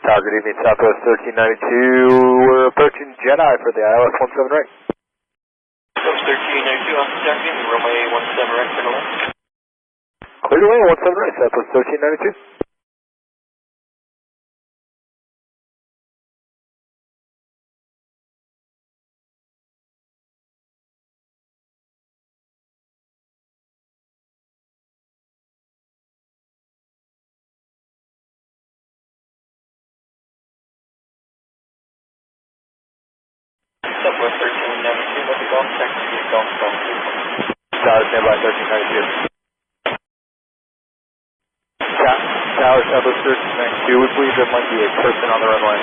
Tower, good evening, Southwest 1392. We're approaching Jedi for the ILS 17 right. Southwest 1392, off the taxi, runway 17 right, clear to land. Clear to land, 17 right, Southwest 1392. Southwest 1392, let me go off the taxi, golf 2. Tower, stand by 1392. Tower, Southwest 1392, we believe there might be a person on the runway.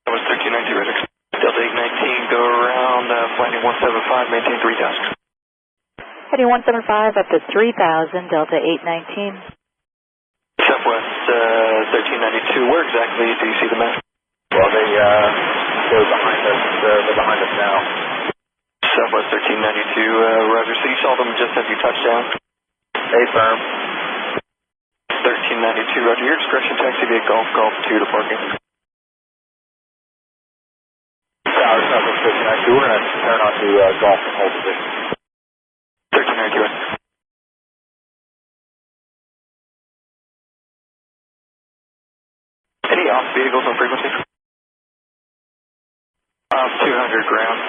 Southwest 1392, ready. Delta 819, go around, flight 175, maintain 3000. Heading 175 up to 3000, Delta 819. Southwest 1392, where exactly do you see the map? Well, they're behind us. They're behind us now. Southwest 1392, Roger. So you saw them just as you touched down? Affirm. 1392, Roger. Your discretion, taxi via Golf 2 to parking. Tower, Southwest 1392, we're going to turn on to Golf and hold position. 1392, right. Any off vehicles on frequency? 200 ground.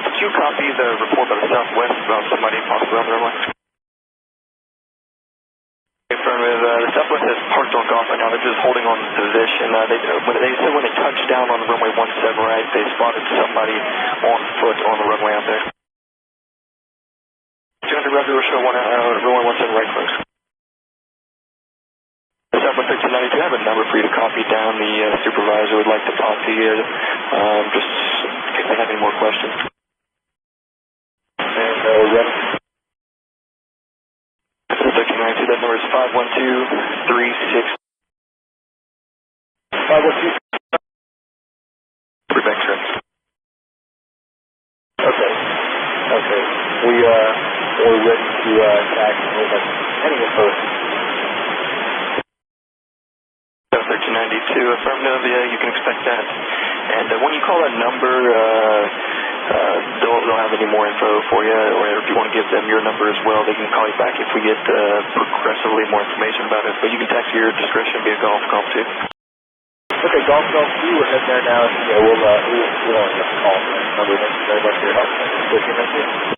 Did you copy the report by the Southwest about somebody possibly on the runway? Affirmative. The Southwest is parked on Golf right now. They're just holding on position. They said when they touched down on runway 17 right, they spotted somebody on foot on the runway out there. 200 Roger, we'll show runway 17 right close. Southwest 1392, I have a number for you to copy down. The supervisor would like to talk to you, just in case they have any more questions. And ready. This is 1392, that number is 51236. 512. We're back trip. Okay. We're ready to taxi. Any info? 1392, affirmative, yeah, you can expect that. And when you call that number, they'll have any more info for you, or if you want to give them your number as well, they can call you back if we get progressively more information about it. But you can text your discretion via Golf 2. Okay, Golf 2, we're heading there now. Yeah, we'll have to call. Number, thank you very much for your help. 1392.